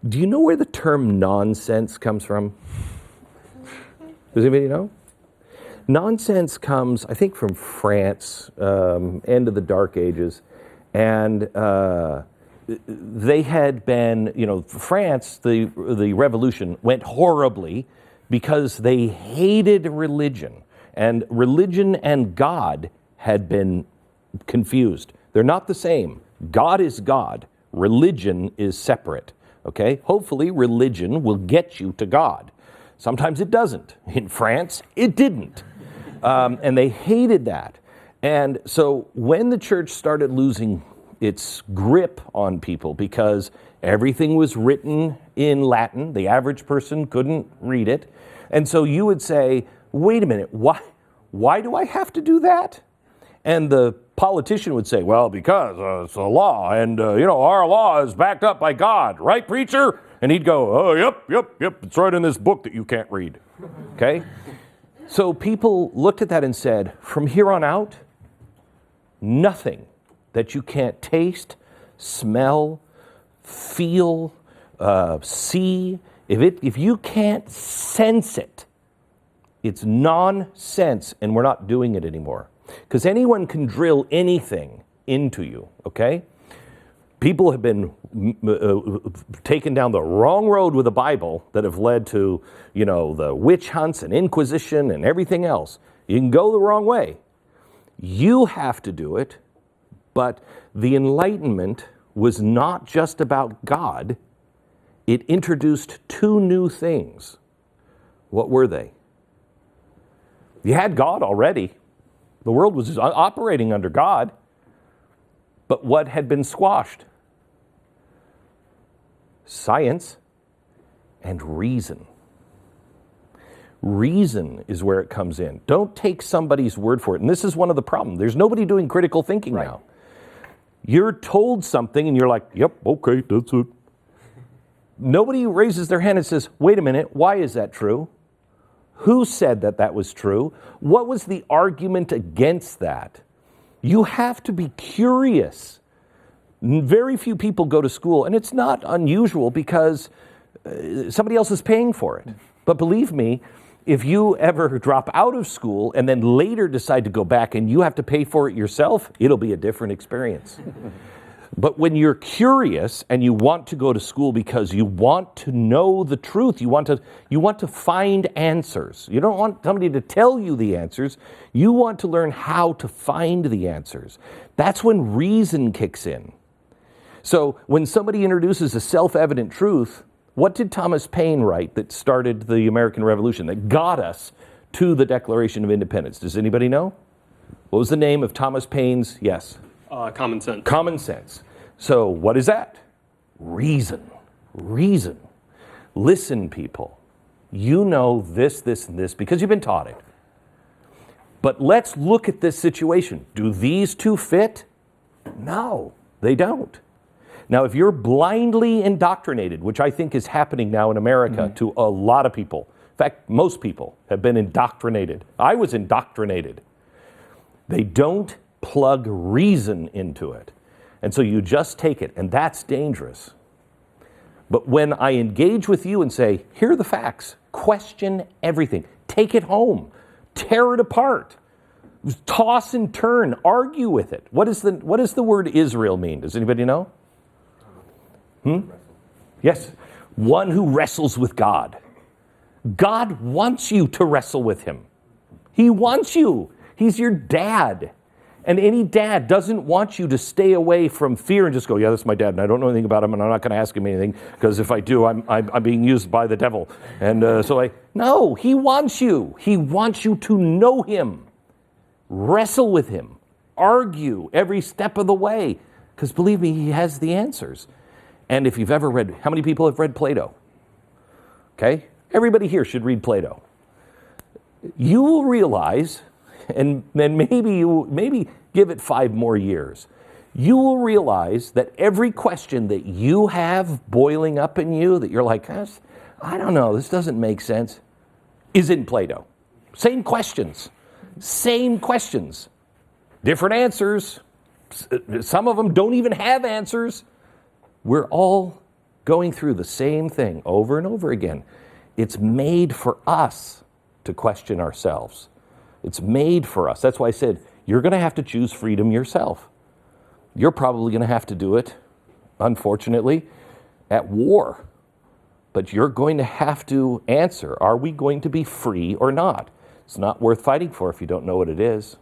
Do you know where the term nonsense comes from? Does anybody know? Nonsense comes, I think, from France, end of the Dark Ages. And they had been, France, the revolution went horribly because they hated religion. And religion and God had been confused. They're not the same. God is God. Religion is separate. Okay? Hopefully, religion will get you to God. Sometimes it doesn't. In France, it didn't. And they hated that. And so when the church started losing its grip on people because everything was written in Latin, the average person couldn't read it. And so you would say, wait a minute, why do I have to do that? And the politician would say, well, because it's a law, and our law is backed up by God, right, preacher? And he'd go, oh, yep, it's right in this book that you can't read, okay? So people looked at that and said, from here on out, nothing that you can't taste, smell, feel, see, if you can't sense it, it's nonsense, and we're not doing it anymore. Because anyone can drill anything into you, okay? People have been taken down the wrong road with the Bible that have led to, the witch hunts and Inquisition and everything else. You can go the wrong way. You have to do it, but the Enlightenment was not just about God. It introduced two new things. What were they? You had God already. The world was operating under God. But what had been squashed? Science and reason. Reason is where it comes in. Don't take somebody's word for it. And this is one of the problems. There's nobody doing critical thinking now. You're told something and you're like, yep, okay, that's it. Nobody raises their hand and says, wait a minute, why is that true? Who said that was true? What was the argument against that? You have to be curious. Very few people go to school, and it's not unusual because somebody else is paying for it. But believe me, if you ever drop out of school and then later decide to go back and you have to pay for it yourself, it'll be a different experience. But when you're curious and you want to go to school because you want to know the truth, you want to find answers. You don't want somebody to tell you the answers. You want to learn how to find the answers. That's when reason kicks in. So when somebody introduces a self-evident truth, what did Thomas Paine write that started the American Revolution, that got us to the Declaration of Independence? Does anybody know? What was the name of Thomas Paine's? Yes. Common Sense. Common Sense. So what is that? Reason. Reason. Listen, people. You know this, and this because you've been taught it. But let's look at this situation. Do these two fit? No, they don't. Now, if you're blindly indoctrinated, which I think is happening now in America to a lot of people, in fact, most people have been indoctrinated. I was indoctrinated. They don't plug reason into it. And so you just take it, and that's dangerous. But when I engage with you and say, here are the facts, question everything, take it home, tear it apart, toss and turn, argue with it. What does the word Israel mean? Does anybody know? Yes. One who wrestles with God. God wants you to wrestle with him. He wants you. He's your dad. And any dad doesn't want you to stay away from fear and just go, yeah, that's my dad, and I don't know anything about him, and I'm not going to ask him anything, because if I do, I'm being used by the devil. And no, he wants you. He wants you to know him. Wrestle with him. Argue every step of the way, because believe me, he has the answers. And if you've ever read, how many people have read Plato? Okay? Everybody here should read Plato. You will realize, and then maybe give it 5 more years, you will realize that every question that you have boiling up in you, that you're like, I don't know, this doesn't make sense, is in Plato. Same questions. Different answers. Some of them don't even have answers. We're all going through the same thing over and over again. It's made for us to question ourselves. It's made for us. That's why I said, you're going to have to choose freedom yourself. You're probably going to have to do it, unfortunately, at war. But you're going to have to answer, are we going to be free or not? It's not worth fighting for if you don't know what it is.